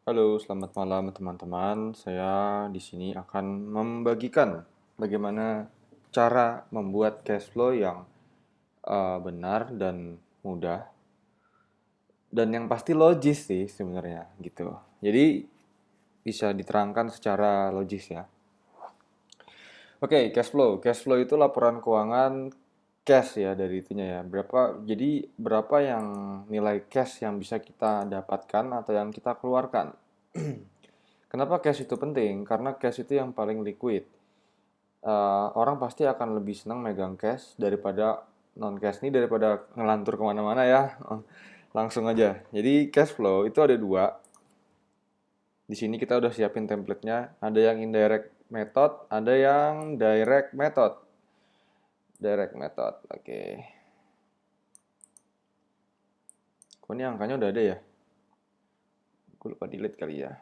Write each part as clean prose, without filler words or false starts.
Halo, selamat malam teman-teman. Saya di sini akan membagikan bagaimana cara membuat cash flow yang benar dan mudah dan yang pasti logis sih sebenarnya gitu. Jadi bisa diterangkan secara logis ya. Oke, cash flow. Cash flow itu laporan keuangan cash ya dari itunya ya. Berapa yang nilai cash yang bisa kita dapatkan atau yang kita keluarkan. Kenapa cash itu penting? Karena cash itu yang paling liquid. Orang pasti akan lebih senang megang cash daripada non cash nih daripada ngelantur kemana-mana ya. Langsung aja. Jadi cash flow itu ada dua. Di sini kita udah siapin template-nya. Ada yang indirect method, ada yang direct method. Direct method, oke. Kok ini angkanya udah ada ya? Gue lupa delete kali ya.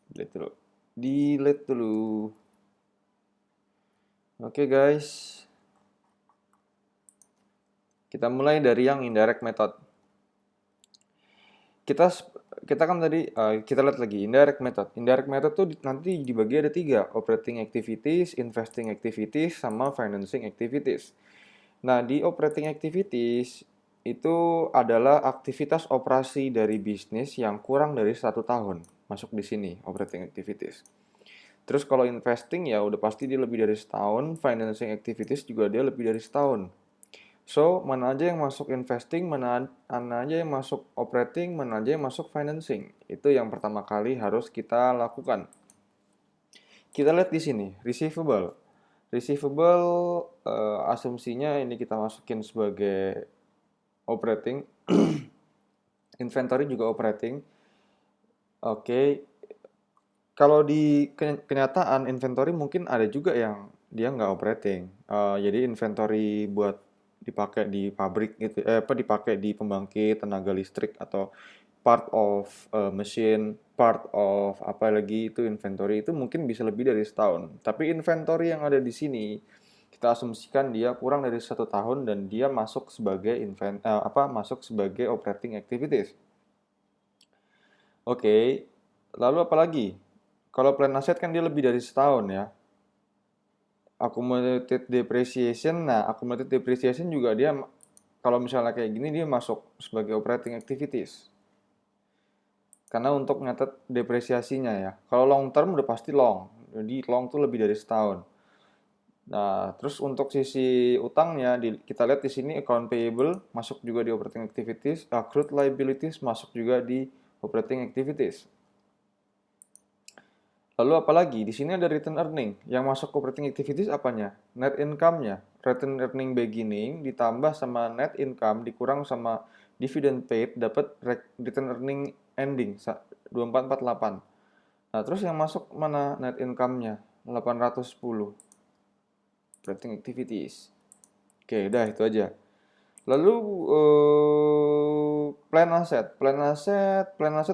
Delete dulu. Delete dulu. Oke guys. Kita mulai dari yang indirect method. kita kita kan tadi kita lihat lagi indirect method. Indirect method tuh nanti dibagi ada tiga: operating activities, investing activities, sama financing activities. Nah, di operating activities itu adalah aktivitas operasi dari bisnis yang kurang dari 1 tahun, masuk di sini operating activities. Terus kalau investing ya udah pasti dia lebih dari setahun, financing activities juga dia lebih dari setahun. So, mana aja yang masuk investing, mana aja yang masuk operating, mana aja yang masuk financing. Itu yang pertama kali harus kita lakukan. Kita lihat di sini, receivable. Receivable asumsinya ini kita masukin sebagai operating. Inventory juga operating. Oke. Kalau di kenyataan inventory mungkin ada juga yang dia nggak operating. Jadi inventory buat dipakai di pabrik gitu, dipakai di pembangkit tenaga listrik atau part of machine, part of apa lagi itu inventory itu mungkin bisa lebih dari setahun. Tapi inventory yang ada di sini kita asumsikan dia kurang dari 1 tahun dan dia masuk sebagai masuk sebagai operating activities. Oke, lalu apa lagi? Kalau plan aset kan dia lebih dari setahun ya. Accumulated depreciation, nah accumulated depreciation juga dia kalau misalnya kayak gini dia masuk sebagai operating activities. Karena untuk nyatet depresiasinya ya. Kalau long term udah pasti long. Jadi long tuh lebih dari setahun. Nah, terus untuk sisi utangnya kita lihat di sini account payable masuk juga di operating activities, accrued liabilities masuk juga di operating activities. Lalu apalagi di sini ada return earning. Yang masuk operating activities apanya? Net income-nya. Return earning beginning ditambah sama net income dikurang sama dividend paid dapat return earning ending 2448. Nah, terus yang masuk mana net income-nya? 810. Operating activities. Oke, udah itu aja. Lalu plan aset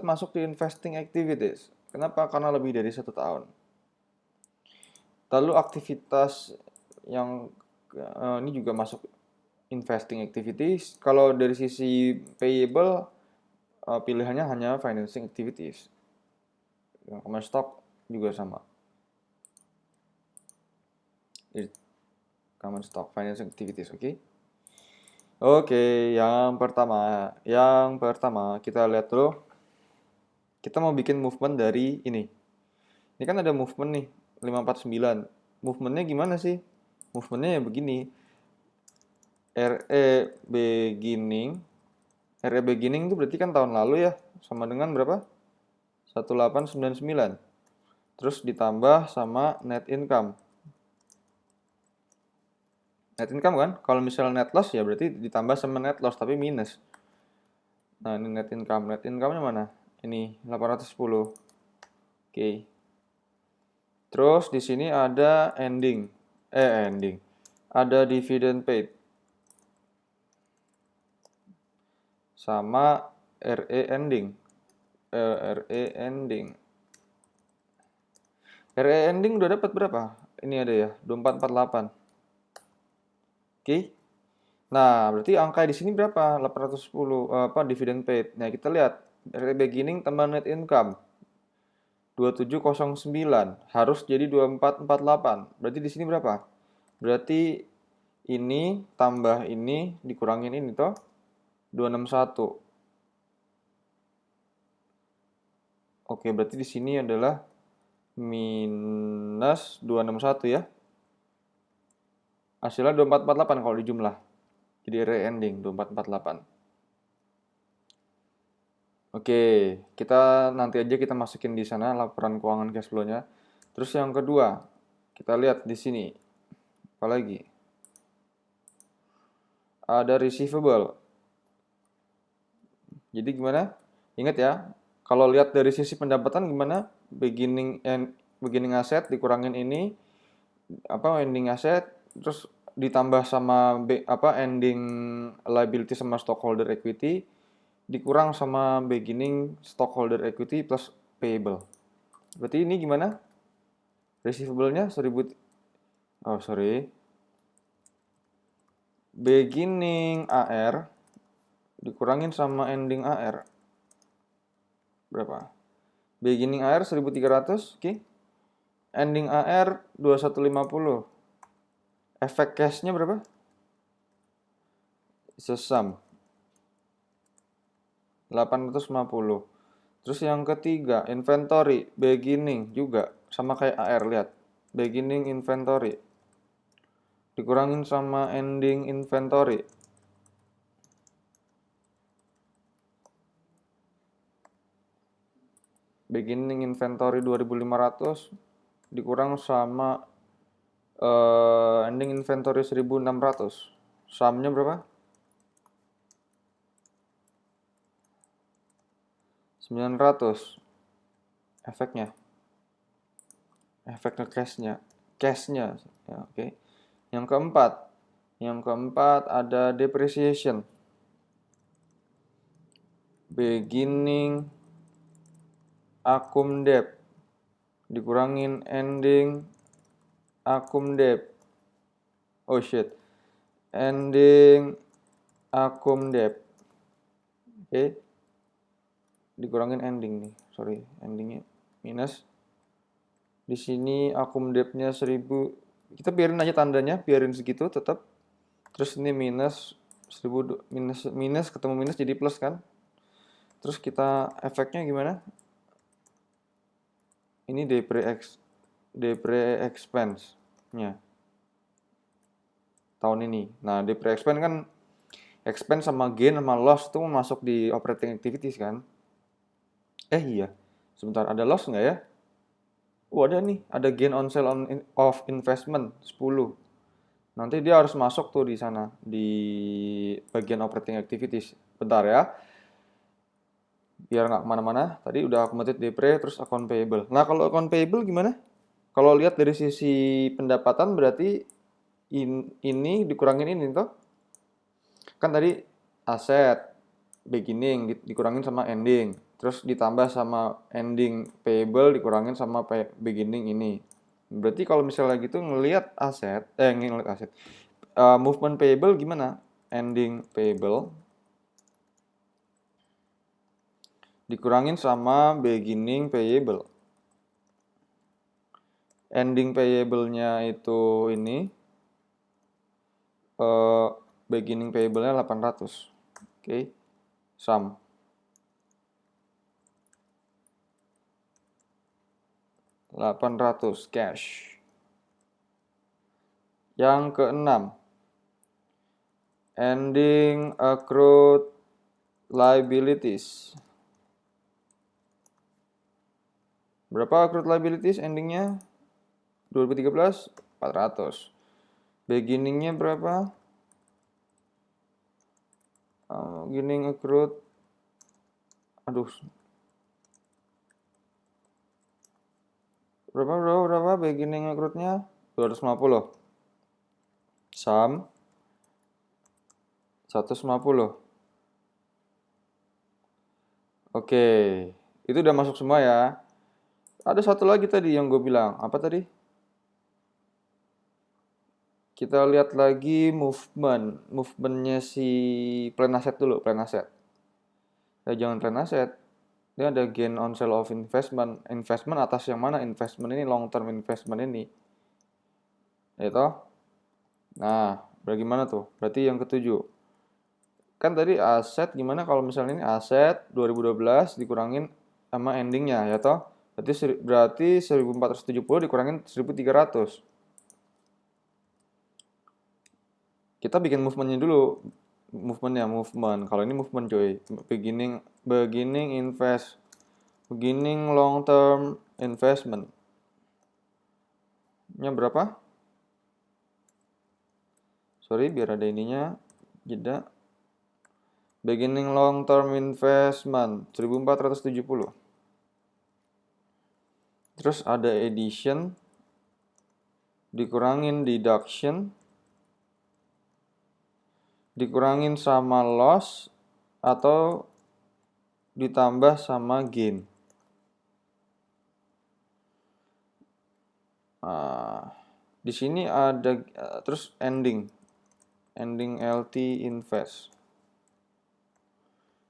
masuk di investing activities. Kenapa? Karena lebih dari 1 tahun. Lalu aktivitas yang ini juga masuk investing activities. Kalau dari sisi payable pilihannya hanya financing activities. Yang common stock juga sama. Common stock financing activities, oke? Oke, yang pertama kita lihat dulu. Kita mau bikin movement dari ini. Ini kan ada movement nih, 549. Movementnya gimana sih? Movementnya ya begini. RE beginning. RE beginning itu berarti kan tahun lalu ya. Sama dengan berapa? 1899. Terus ditambah sama net income. Net income kan? Kalau misalnya net loss ya berarti ditambah sama net loss tapi minus. Nah, ini net income. Net income-nya mana? Ini 810. Oke. Terus di sini ada ending. Ada dividend paid. Sama RE ending. RE ending. RE ending udah dapat berapa? Ini ada ya, 2448. Oke. Nah, berarti angka di sini berapa? 810 dividen paid. Nah, kita lihat RE beginning tambah net income. 2709 harus jadi 2448. Berarti di sini berapa? Berarti ini tambah ini dikurangin ini toh 261. Oke, berarti di sini adalah minus 261 ya. Hasilnya 2448 kalau dijumlah. Jadi re-ending 2448. Oke, kita nanti aja kita masukin di sana laporan keuangan cash flow-nya. Terus yang kedua, kita lihat di sini. Apalagi? Ada receivable. Jadi gimana? Ingat ya, kalau lihat dari sisi pendapatan gimana? Beginning asset dikurangin ini ending asset, terus ditambah sama ending liability sama stockholder equity, dikurang sama beginning stockholder equity plus payable. Berarti ini gimana? Receivable-nya 1000. Oh, sorry. Beginning AR dikurangin sama ending AR. Berapa? Beginning AR 1300, oke. Ending AR 2150. Efek cash-nya berapa? Sesam 850. Terus yang ketiga, inventory beginning juga sama kayak AR, lihat. Beginning inventory dikurangin sama ending inventory. Beginning inventory 2500 dikurang sama ending inventory 1600. Sumnya berapa? 900. Efeknya cashnya ya, oke. Yang keempat ada depreciation. Beginning accum debt dikurangin ending accum debt. Oh shit. Ending accum debt. Oke. Dikurangin ending nih. Sorry, endingnya minus. Di sini accum debt-nya 1000. Kita biarin aja tandanya, biarin segitu tetap. Terus ini minus 1000 minus ketemu minus jadi plus kan? Terus kita efeknya gimana? Ini depre expense-nya tahun ini. Nah, depre expense kan expense sama gain sama loss itu masuk di operating activities kan? Iya. Sebentar, ada loss nggak ya? Ada nih, ada gain on sale of investment 10. Nanti dia harus masuk tuh di sana, di bagian operating activities. Bentar ya. Biar nggak kemana-mana. Tadi udah accumulated depre, terus account payable. Nah, kalau account payable gimana? Kalau lihat dari sisi pendapatan berarti ini dikurangin ini toh. Kan tadi aset beginning dikurangin sama ending. Terus ditambah sama ending payable dikurangin sama beginning ini. Berarti kalau misalnya gitu ngelihat movement payable gimana? Ending payable dikurangin sama beginning payable. Ending payable-nya itu ini beginning payable-nya 800. Oke. Sum 800 cash. Yang keenam, ending accrued liabilities. Berapa accrued liabilities endingnya? 2013 400. Beginningnya berapa? Beginning accrued, berapa beginning accrued-nya? 250. Sum 150. Oke, itu udah masuk semua ya. Ada satu lagi tadi yang gue bilang, apa tadi? Kita lihat lagi movementnya si plan asset dulu, plan asset. Jangan plan asset, Ini ada gain on sale of investment. Investment atas yang mana? Investment ini long term investment ini. Ya toh? Nah, bagaimana tuh? Berarti yang ketujuh. Kan tadi aset gimana kalau misalnya ini aset 2012 dikurangin sama endingnya ya toh? Berarti 1470 dikurangin 1300. Kita bikin movementnya dulu. Movement. Kalau ini movement coy. Beginning long term investment. Nya berapa? Sorry, biar ada ininya. Jeda. Beginning long term investment 1470. Terus ada addition dikurangin deduction dikurangin sama loss atau ditambah sama gain. Di sini ada terus ending LT invest.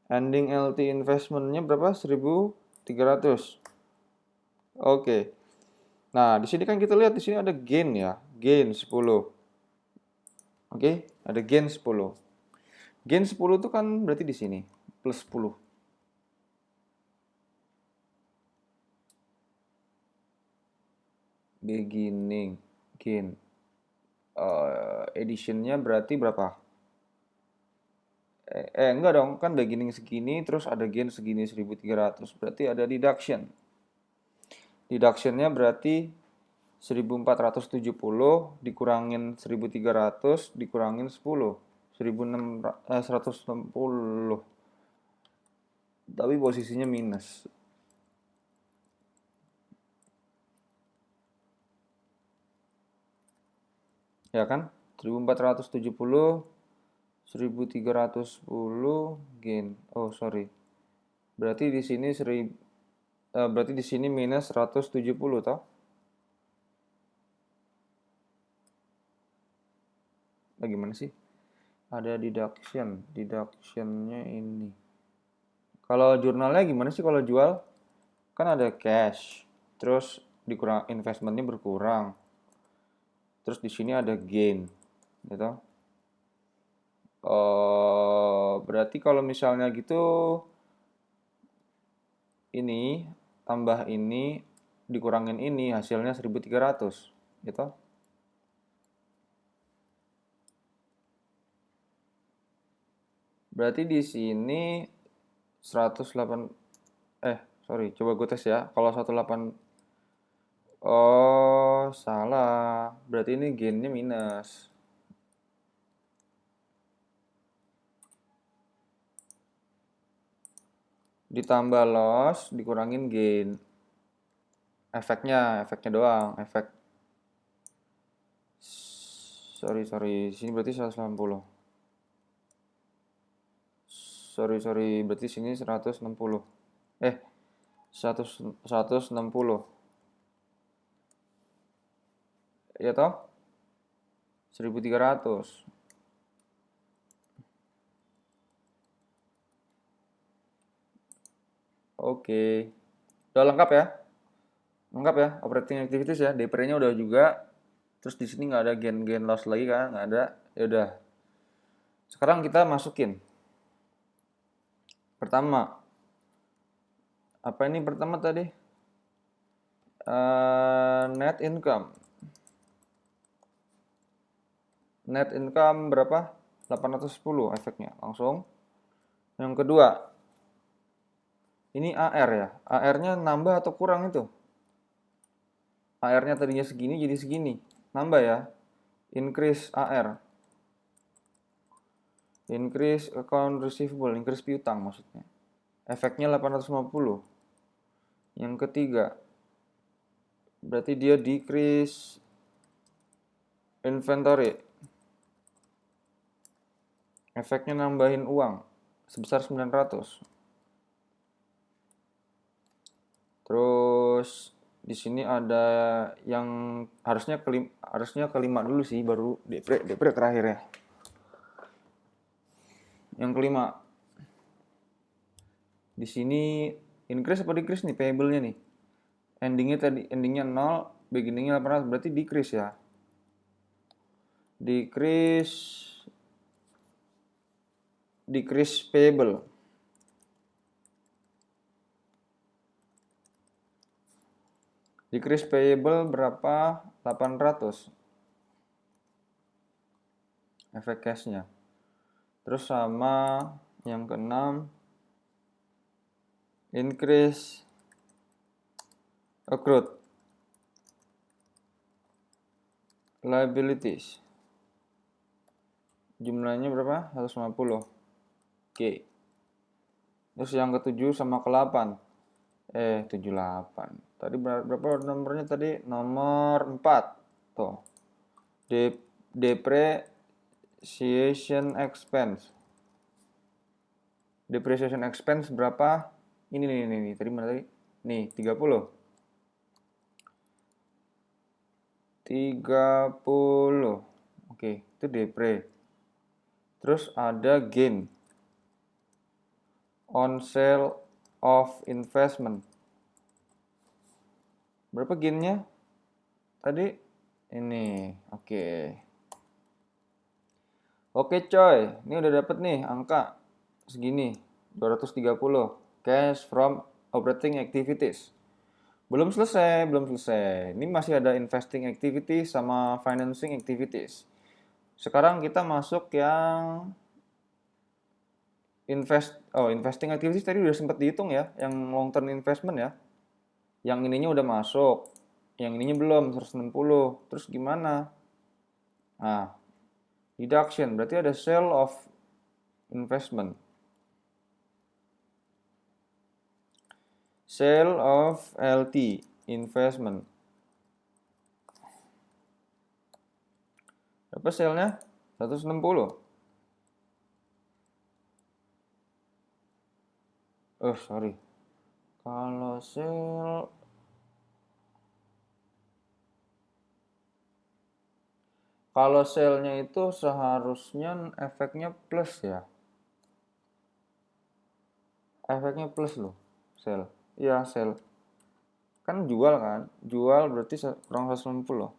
Ending LT investmentnya berapa? 1300. Oke. Nah, di sini kan kita lihat di sini ada gain ya. Gain 10. Oke, ada gain 10. Gain 10 itu kan berarti di sini plus 10. Beginning gain. Additionnya berarti berapa? Enggak dong, kan beginning segini terus ada gain segini 1300. Berarti ada deduction. Deductionnya berarti 1470 dikurangin 1300 dikurangin 10. 160. Tapi posisinya minus. Ya kan? 1470 1310 gain. Oh, sorry. Berarti di sini berarti di sini minus 170 toh? Bagaimana sih? Ada deductionnya ini. Kalau jurnalnya gimana sih kalau jual? Kan ada cash, terus dikurang investmentnya berkurang, terus di sini ada gain, gitu. Berarti kalau misalnya gitu, ini tambah ini dikurangin ini hasilnya 1300, gitu. Berarti di sini 108 sorry, coba gue tes ya. Kalau 18 oh, salah. Berarti ini gainnya minus. Ditambah loss, dikurangin gain. Efeknya doang. Efek. Sorry. Sini berarti 180. Sorry. Berarti sini 160. 160. Ya toh? 1300. Oke. Udah lengkap ya? Lengkap ya? Operating activities ya. DPR-nya udah juga. Terus di sini nggak ada gain loss lagi kan? Nggak ada. Ya udah. Sekarang kita masukin. Pertama. Apa ini pertama tadi? Net income. Net income berapa? 810 efeknya. Langsung. Yang kedua. Ini AR ya. AR-nya nambah atau kurang itu? AR-nya tadinya segini jadi segini. Nambah ya. Increase AR. Increase account receivable. Increase piutang maksudnya. Efeknya 850. Yang ketiga. Berarti dia decrease inventory. Efeknya nambahin uang. Sebesar 900. Terus di sini ada yang harusnya kelima dulu sih baru DPR terakhir ya. Yang kelima di sini Increase apa decrease nih payable-nya nih? Endingnya 0, beginningnya 800, berarti decrease ya. Decrease payable. Decrease payable berapa? 800. Efek cashnya. Terus sama yang keenam, increase accrued liabilities. Jumlahnya berapa? 150. Oke. Terus yang ketujuh sama ke-8. 78. Tadi berapa nomornya tadi? Nomor 4. Tuh. Depreciation expense. Depreciation expense berapa? Ini nih. Tadi mana tadi? Nih, 30. 30. Oke, itu depre. Terus ada gain on sale of investment. Berapa gainnya? Tadi ini. Oke. Oke coy, ini udah dapet nih angka segini, 230. Cash from operating activities. Belum selesai. Ini masih ada investing activities sama financing activities. Sekarang kita masuk yang investing activities tadi udah sempat dihitung ya, yang long term investment ya. Yang ininya udah masuk, yang ininya belum, 160. Terus gimana? Nah, deduction, berarti ada sale of investment. Sale of LT, investment. Berapa sale-nya? 160. Sorry. Kalau sale-nya itu seharusnya efeknya plus ya. Efeknya plus loh, sale. Iya, sale. Kan jual kan? Jual berarti kurang 160.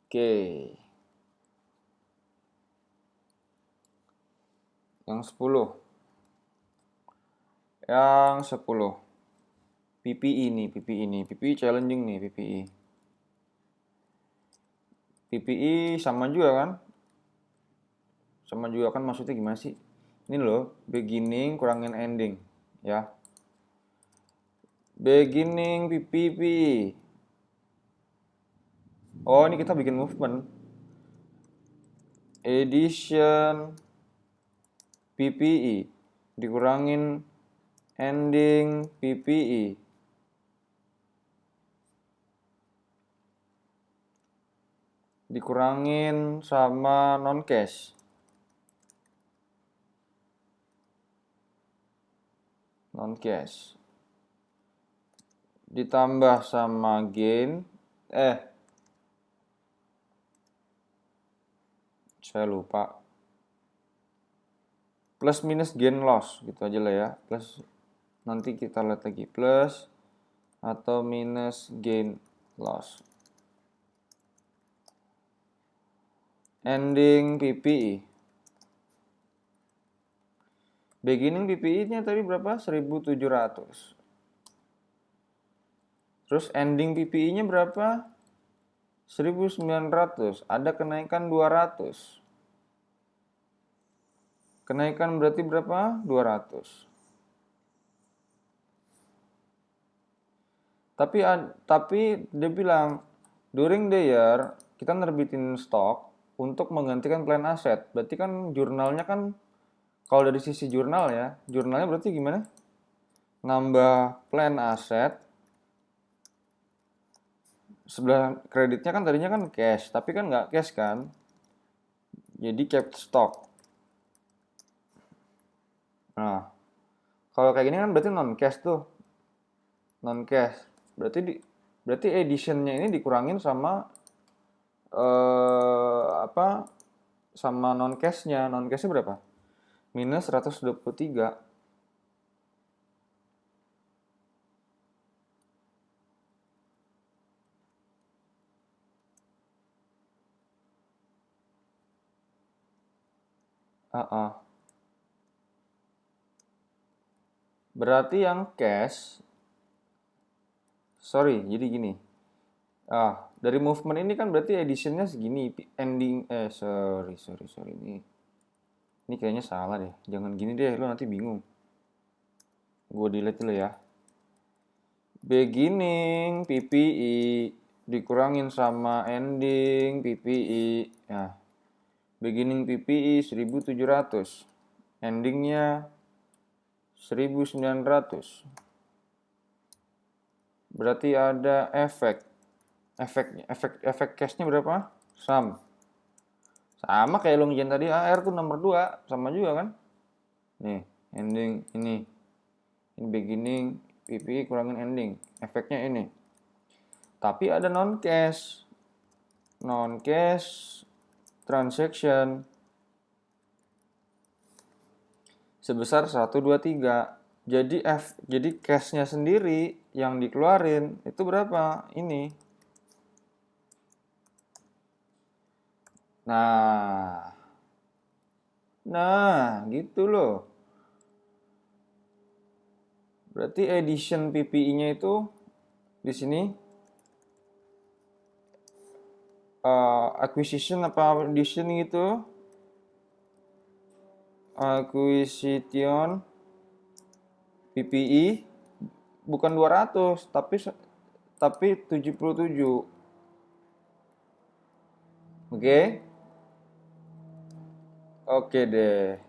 Oke. Yang 10. Yang 10. PPE nih, PPE challenging nih, PPE. PPE sama juga kan? Sama juga kan, maksudnya gimana sih? Ini loh, beginning kurangin ending, ya. Beginning PPP. Oh, ini kita bikin movement. Addition PPE dikurangin ending PPE. Dikurangin sama non-cash. Non-cash. Ditambah sama gain. Saya lupa. Plus minus gain loss. Gitu aja lah ya. Plus, nanti kita lihat lagi. Plus atau minus gain loss. Ending PPE. Beginning PPE-nya tadi berapa? 1.700. Terus ending PPE-nya berapa? 1.900. Ada kenaikan 200. Kenaikan berarti berapa? 200. Tapi dia bilang, during the year, kita nerbitin stok untuk menggantikan plan aset. Berarti kan jurnalnya kan, kalau dari sisi jurnal ya, jurnalnya berarti gimana? Nambah plan aset, sebelah kreditnya kan tadinya kan cash, tapi kan nggak cash kan, jadi kept stock. Nah, kalau kayak gini kan berarti non cash tuh, non cash. Berarti editionnya ini dikurangin sama sama non cashnya. Non cashnya berapa? Minus 123. Berarti yang cash, sorry, jadi gini. Dari movement ini kan berarti additionnya segini, ending, sorry, ini kayaknya salah deh. Jangan gini deh, lo nanti bingung. Gue delete dulu ya. Beginning PPI dikurangin sama ending PPI. Nah, beginning PPI 1700. Endingnya 1900. Berarti ada efek. Efek cashnya berapa? Sum. Sama kayak lo ngejain tadi, AR tuh nomor 2. Sama juga kan? Nih, ending ini. Ini beginning, PPI kurangin ending. Efeknya ini. Tapi ada non-cash. Non-cash transaction sebesar 123. Jadi cashnya sendiri yang dikeluarin itu berapa? Ini. Nah, gitu loh. Berarti addition PPI-nya itu di sini acquisition apa addition gitu? Acquisition PPI bukan 200 tapi 77. Oke? Oke deh.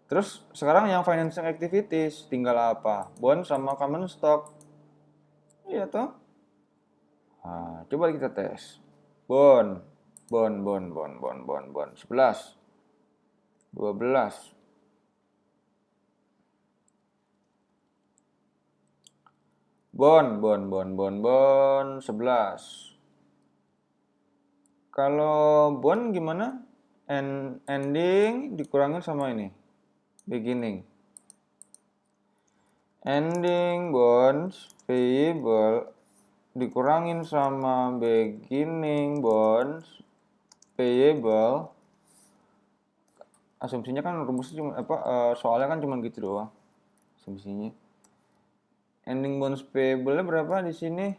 Terus sekarang yang financing activities tinggal apa? Bond sama common stock. Iya toh? Nah, coba kita tes. Bond. 11. 12. Bond 11. Kalau bond gimana? Ending dikurangin sama ini. Beginning. Ending bonds payable dikurangin sama beginning bonds payable. Asumsinya kan rumusnya cuma soalnya kan cuma gitu doang. Asumsinya. Ending bonds payable-nya berapa di sini?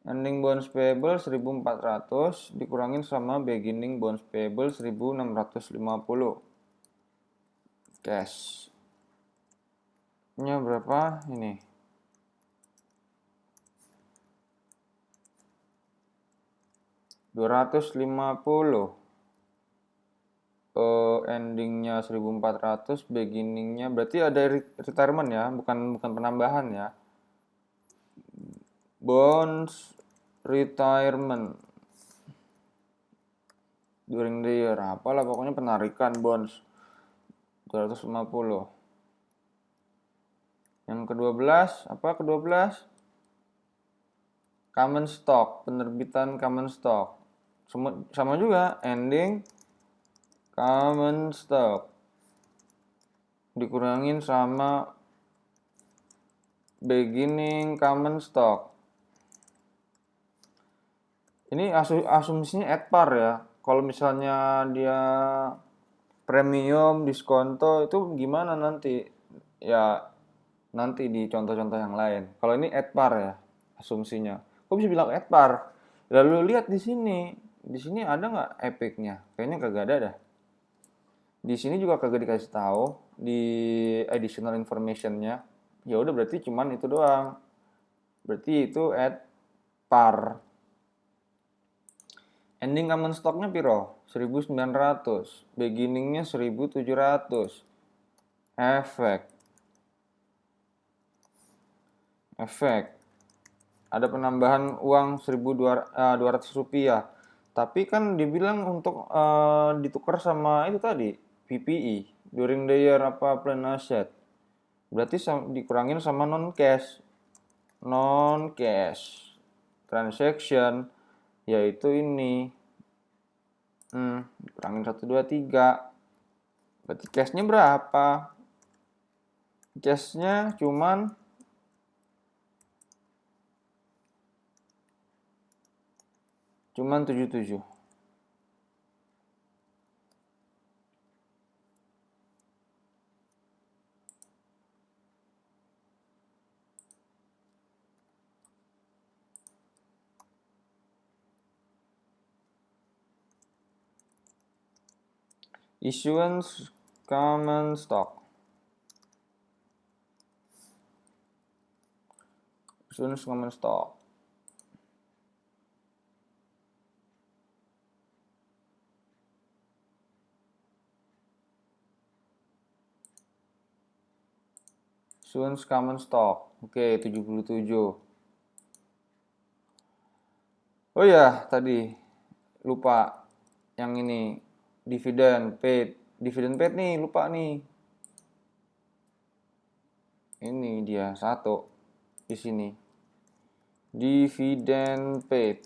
Ending bonds payable 1400 dikurangin sama beginning bonds payable 1650. Cash nya berapa ini? $250. Endingnya 1400, beginningnya berarti ada retirement ya, bukan penambahan ya. Bonds retirement during the year, apalah pokoknya penarikan bonds 250. Yang ke-12, apa ke-12? Common stock, penerbitan common stock. Sama juga, ending common stock dikurangin sama beginning common stock. Ini asumsinya at par ya. Kalau misalnya dia premium, diskonto itu gimana nanti? Ya nanti di contoh-contoh yang lain. Kalau ini at par ya asumsinya. Kok bisa bilang at par? Lalu lihat di sini. Di sini ada nggak epicnya? Kayaknya kagak ada dah. Di sini juga kagak dikasih tahu di additional informationnya. Ya udah berarti cuman itu doang. Berarti itu at par. Ending common stocknya piro? 1900. Beginningnya 1700. Efek. Ada penambahan uang 1.200 rupiah. Tapi kan dibilang untuk ditukar sama itu tadi, PPI. During the year plan asset. Berarti dikurangin sama non-cash. Non-cash transaction, yaitu ini. Dikurangin 123. Berarti cashnya berapa? Cashnya cuman 77. Issuance common stock. Issuance common stock. Issuance common stock. Oke, 77. Oh ya, tadi lupa yang ini dividen paid. Dividen paid nih, lupa nih. Ini dia satu di sini. Dividen paid.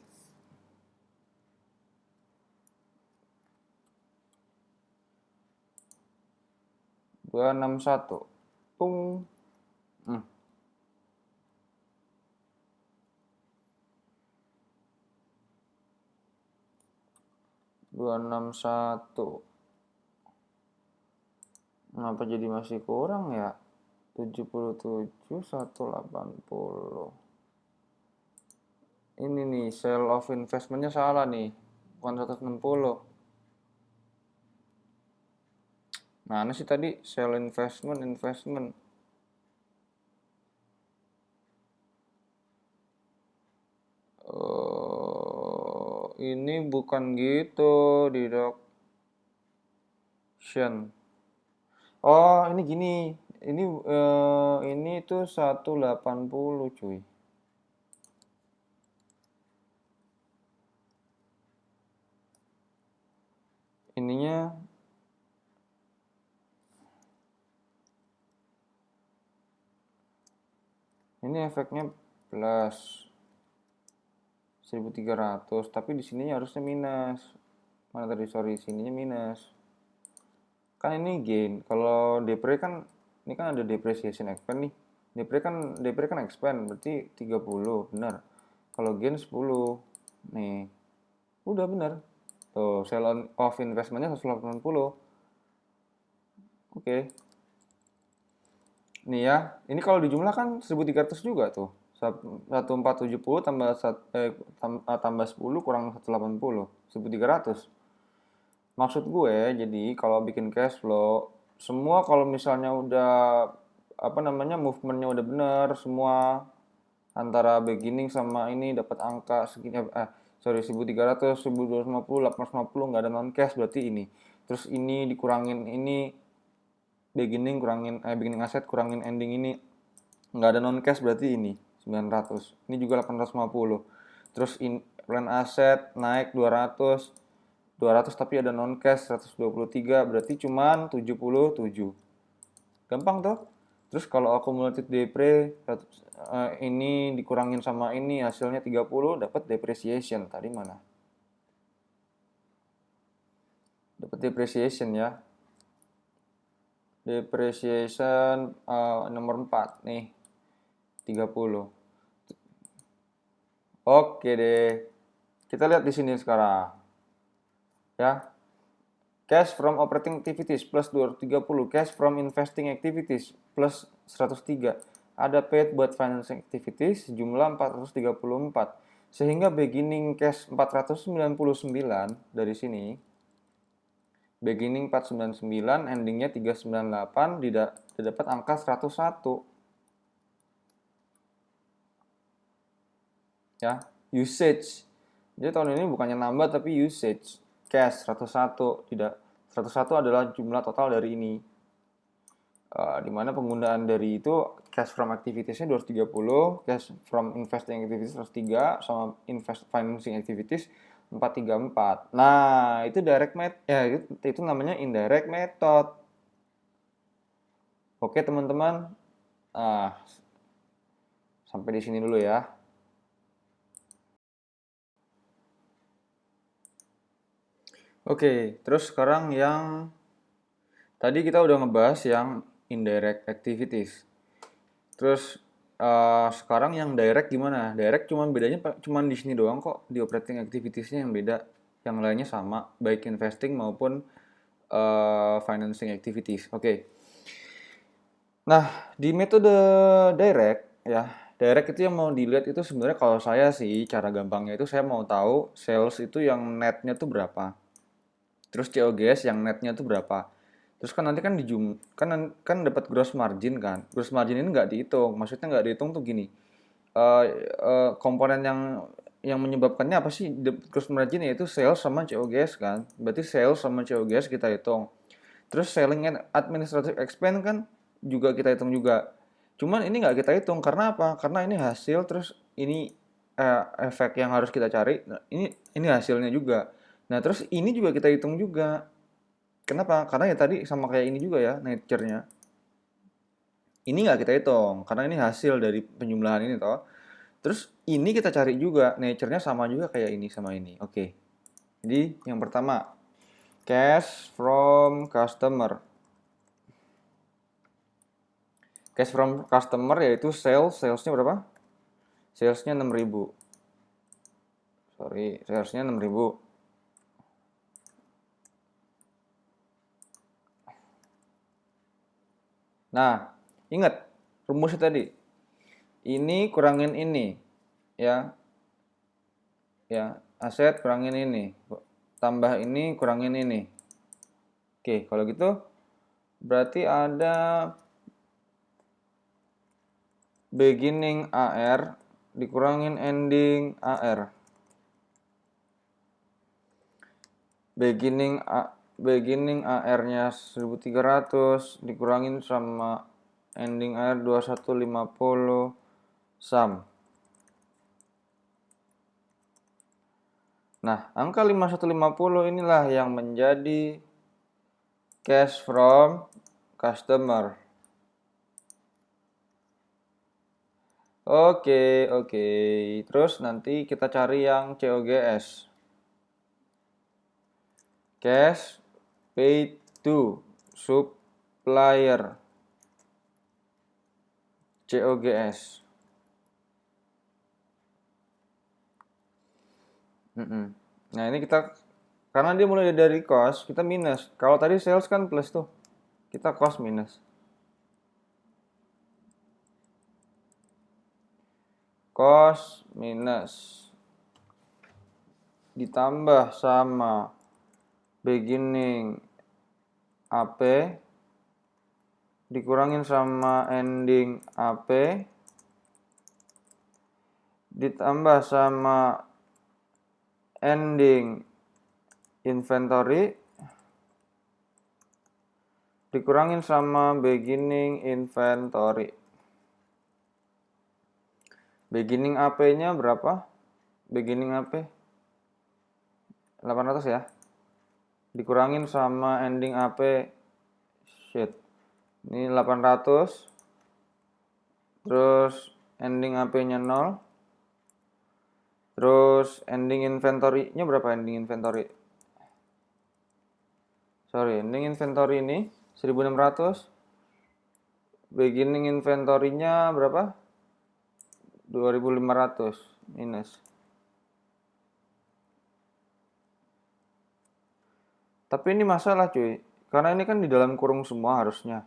$261. Tung. 261. Kenapa jadi masih kurang ya? 77, 180. Ini nih, sale of investmentnya salah nih. Bukan 160. Mana sih tadi? Sale investment. Ini bukan gitu, deduction. Oh, ini gini. Ini tuh 180, cuy. Ininya ini efeknya plus 1.300, tapi di sini harusnya minus. Mana tadi? Sorry, sininya minus. Kan ini gain. Kalau depre kan ini kan ada depreciation expense nih. Depre kan expense, berarti 30, benar. Kalau gain 10. Nih. Udah benar. Tuh, sale of investmentnya 180. Oke. Nih ya, ini kalau dijumlah kan 1.300 juga tuh. 1470 tambah 10 kurang 180, 1.300. Maksud gue, jadi kalau bikin cash flow, semua kalau misalnya udah movementnya udah bener, semua antara beginning sama ini dapat angka segini, 1.300, 1.250, 850 nggak ada non cash, berarti ini. Terus ini dikurangin ini beginning beginning aset kurangin ending ini nggak ada non cash, berarti ini 900. Ini juga 850. Terus plan aset naik 200 tapi ada non cash 123, berarti cuman 77. Gampang tuh. Terus kalau accumulated depre ini dikurangin sama ini hasilnya 30, dapat depreciation. Tadi mana? Dapat depreciation ya. Depreciation nomor 4 nih. 30. Oke deh. Kita lihat di sini sekarang. Ya. Cash from operating activities plus 230, cash from investing activities plus 103. Ada paid buat financing activities jumlah 434. Sehingga beginning cash 499 dari sini. Beginning 499, endingnya 398, didapat angka 101. Ya, usage. Jadi tahun ini bukannya nambah tapi usage. Cash 101, tidak 101 adalah jumlah total dari ini. Dimana penggunaan dari itu cash from activities-nya 230, cash from investing activities 103, sama financing activities 434. Nah, itu direct method, ya itu namanya indirect method. Oke teman-teman, sampai di sini dulu ya. Oke, terus sekarang yang tadi kita udah ngebahas yang indirect activities. Terus sekarang yang direct gimana? Direct cuman bedanya cuman di sini doang kok, di operating activities-nya yang beda. Yang lainnya sama, baik investing maupun financing activities. Oke. Nah, di metode direct ya, direct itu yang mau dilihat itu sebenarnya kalau saya sih cara gampangnya itu saya mau tahu sales itu yang netnya tuh berapa. Itu Terus COGS yang netnya tuh berapa. Terus kan nanti kan kan dapat gross margin kan. Gross margin ini nggak dihitung. Maksudnya nggak dihitung tuh gini. Komponen yang menyebabkannya apa sih gross margin, yaitu sales sama COGS kan. Berarti sales sama COGS kita hitung. Terus selling and administrative expense kan juga kita hitung juga. Cuman ini nggak kita hitung karena apa? Karena ini hasil, terus ini efek yang harus kita cari. Nah, ini hasilnya juga. Nah, terus ini juga kita hitung juga. Kenapa? Karena ya tadi sama kayak ini juga ya, nature-nya. Ini nggak kita hitung karena ini hasil dari penjumlahan ini toh. Terus ini kita cari juga, nature-nya sama juga kayak ini sama ini. Oke. Jadi yang pertama, cash from customer. Cash from customer yaitu salesnya berapa? Salesnya 6.000. Sorry, salesnya 6.000. Nah, ingat rumusnya tadi. Ini kurangin ini, ya. Ya, aset kurangin ini. Tambah ini kurangin ini. Oke, kalau gitu berarti ada beginning AR dikurangin ending AR. Beginning AR-nya 1300 dikurangin sama ending AR 2150 sum. Nah, angka 5150 inilah yang menjadi cash from customer. Oke. Terus nanti kita cari yang COGS. Cash paid to supplier. COGS. Nah, ini kita, karena dia mulai dari cost, kita minus. Kalau tadi sales kan plus tuh, kita cost minus. Cost minus ditambah sama beginning AP dikurangin sama ending AP ditambah sama ending inventory dikurangin sama beginning inventory. Beginning AP-nya berapa? Beginning AP 800 ya. Dikurangin sama ending AP, shit. Ini 800. Terus ending AP-nya 0. Terus ending inventory-nya berapa ending inventory? Sorry, ending inventory ini 1600. Beginning inventory-nya berapa? 2500 minus. Tapi ini masalah cuy, karena ini kan di dalam kurung semua harusnya.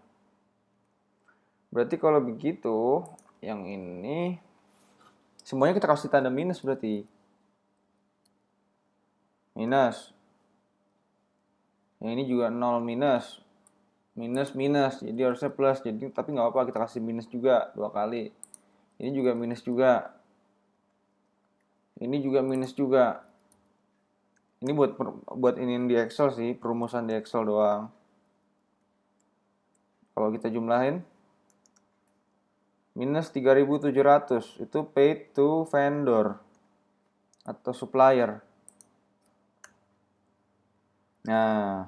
Berarti kalau begitu, yang ini semuanya kita kasih tanda minus berarti. Minus. Yang ini juga 0 minus. Minus, jadi harusnya plus. Jadi tapi nggak apa-apa, kita kasih minus juga 2 kali. Ini juga minus juga. Ini juga minus juga. Ini buat ini di Excel sih, perumusan di Excel doang. Kalau kita jumlahin, minus 3.700 itu paid to vendor atau supplier. Nah,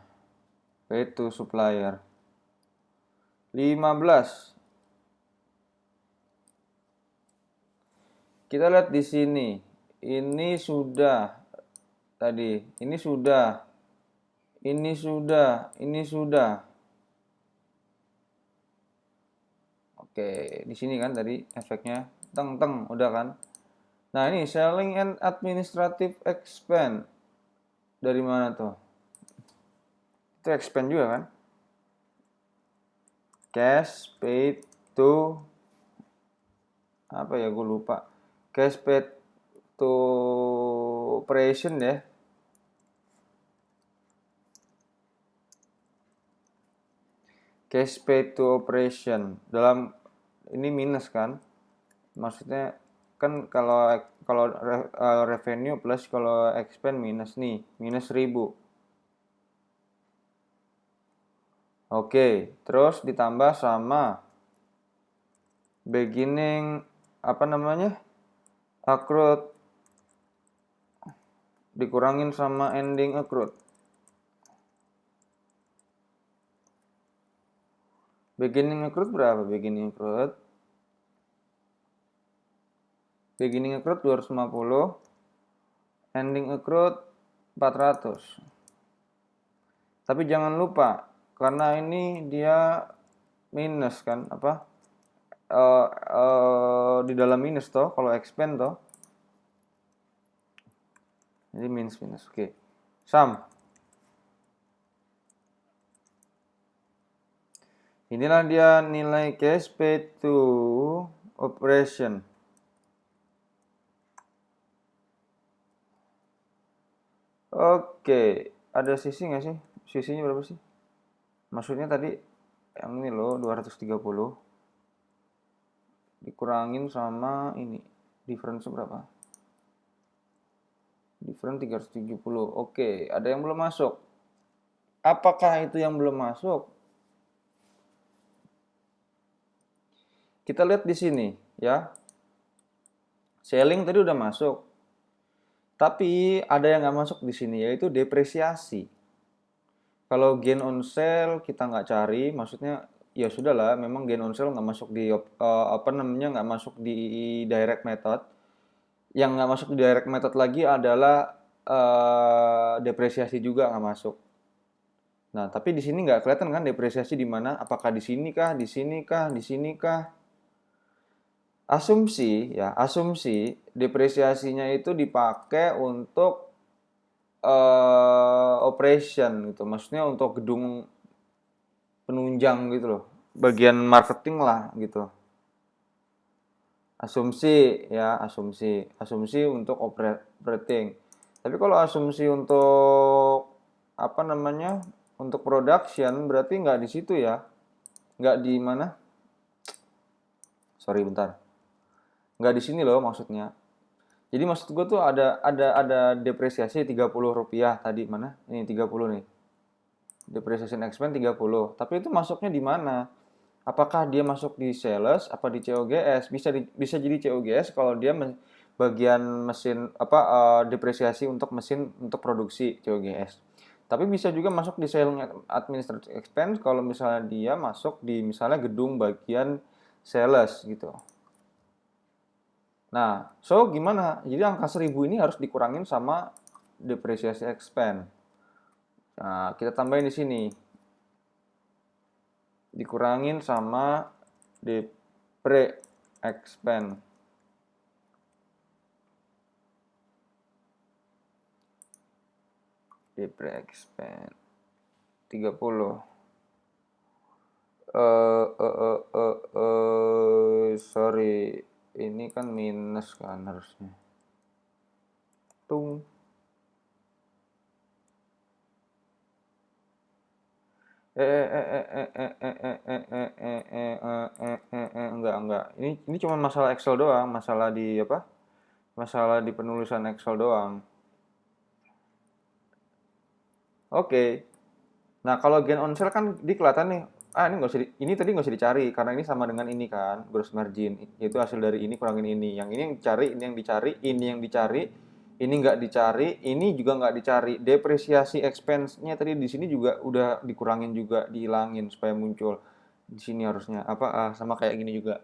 paid to supplier 15. Kita lihat di sini. Ini sudah tadi, ini sudah. Oke, di sini kan tadi efeknya teng udah kan. Nah, ini selling and administrative expense. Dari mana tuh? Itu expense juga kan? Cash paid to apa ya, gue lupa. Cash paid to operation ya. Cash paid to operation. Dalam ini minus kan? Maksudnya kan kalau revenue plus kalau expense minus nih, minus 1.000. Oke, terus ditambah sama beginning apa namanya? Accrued dikurangin sama ending accrued. Beginning accrued berapa? Beginning accrued 250, ending accrued 400. Tapi jangan lupa karena ini dia minus kan apa? Di dalam minus toh kalau expand toh. Jadi minus. Oke. Sum. Inilah dia nilai cash paid to operation. Oke, ada sisi nggak sih? Sisinya berapa sih? Maksudnya tadi yang ini loh 230 dikurangin sama ini. Difference berapa? Difference 370. Oke, ada yang belum masuk. Apakah itu yang belum masuk? Kita lihat di sini ya. Selling tadi udah masuk. Tapi ada yang nggak masuk di sini yaitu depresiasi. Kalau gain on sale kita nggak cari, maksudnya ya sudahlah, memang gain on sale nggak masuk di nggak masuk di direct method. Yang nggak masuk di direct method lagi adalah depresiasi juga nggak masuk. Nah, tapi di sini nggak kelihatan kan depresiasi di mana? Apakah di sini kah, di sini kah, di sini kah? Asumsi depresiasinya itu dipakai untuk operation gitu. Maksudnya untuk gedung penunjang gitu loh. Bagian marketing lah gitu. Asumsi untuk operating. Tapi kalau asumsi untuk apa namanya? Untuk production berarti nggak di situ ya. Nggak di mana? Sorry bentar. Nggak di sini loh maksudnya. Jadi maksud gue tuh ada depresiasi 30 rupiah tadi mana? Ini 30 nih. Depreciation expense 30. Tapi itu masuknya di mana? Apakah dia masuk di sales apa di COGS? Bisa jadi COGS kalau dia bagian mesin depresiasi untuk mesin untuk produksi COGS. Tapi bisa juga masuk di selling administrative expense kalau misalnya dia masuk di misalnya gedung bagian sales gitu. Nah, so gimana? Jadi angka 1.000 ini harus dikurangin sama depresiasi expense. Nah, kita tambahin di sini. Dikurangin sama depre expense. Depre expense 30. Sorry, ini kan minus kan harusnya. Tung. Enggak. Ini cuma masalah Excel doang, masalah di apa? Masalah di penulisan Excel doang. Oke. Nah, kalau gain on sale kan di kelihatan nih. Ini tadi nggak usah dicari karena ini sama dengan ini kan, gross margin. Yaitu hasil dari ini kurangin ini. Yang ini yang dicari, ini yang dicari, ini yang dicari, ini nggak dicari, ini juga nggak dicari. Depresiasi expense-nya tadi di sini juga udah dikurangin juga, dihilangin supaya muncul. Di sini harusnya sama kayak gini juga.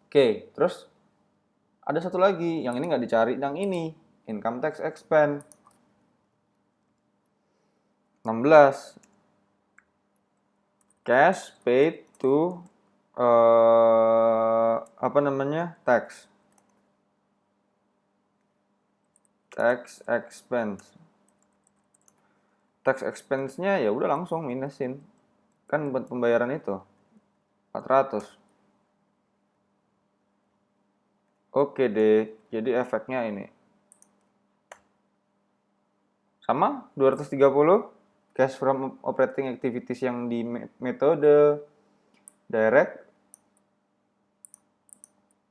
Oke, terus ada satu lagi, yang ini nggak dicari, yang ini income tax expense 16 cash paid to tax expense. Tax expense-nya ya udah langsung minusin. Kan buat pembayaran itu 400. Oke deh, jadi efeknya ini. Sama 230 cash from operating activities yang di metode direct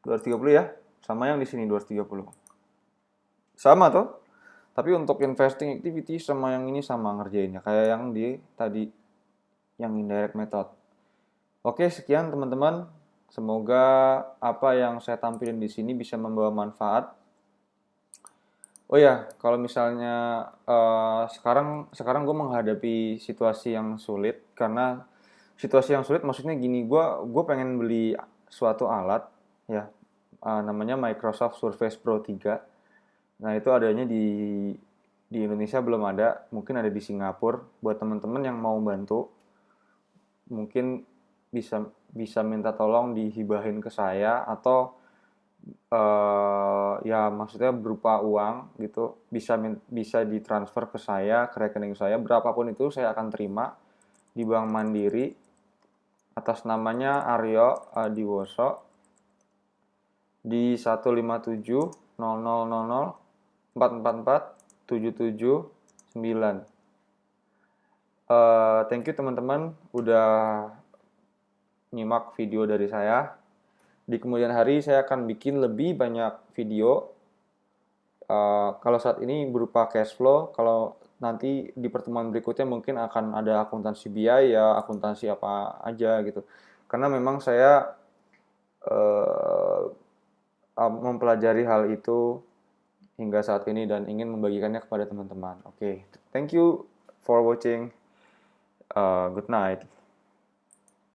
230 ya, sama yang di sini 230. Sama tuh. Tapi untuk investing activity sama yang ini sama ngerjainnya, kayak yang di tadi, yang indirect method. Oke, sekian teman-teman. Semoga apa yang saya tampilin di sini bisa membawa manfaat. Oh ya, kalau misalnya sekarang gue menghadapi situasi yang sulit, karena situasi yang sulit maksudnya gini, gue pengen beli suatu alat ya, namanya Microsoft Surface Pro 3. Nah, itu adanya di Indonesia belum ada, mungkin ada di Singapura. Buat teman-teman yang mau bantu, mungkin bisa bisa minta tolong dihibahin ke saya, atau ya maksudnya berupa uang gitu, bisa ditransfer ke saya, ke rekening saya, berapapun itu saya akan terima di Bank Mandiri atas namanya Aryo Adiwoso di 1570004447779. Thank you teman-teman udah nyimak video dari saya. Di kemudian hari saya akan bikin lebih banyak video. Kalau saat ini berupa cash flow, kalau nanti di pertemuan berikutnya mungkin akan ada akuntansi biaya, akuntansi apa aja gitu. Karena memang saya mempelajari hal itu hingga saat ini dan ingin membagikannya kepada teman-teman. Oke, thank you for watching. Good night.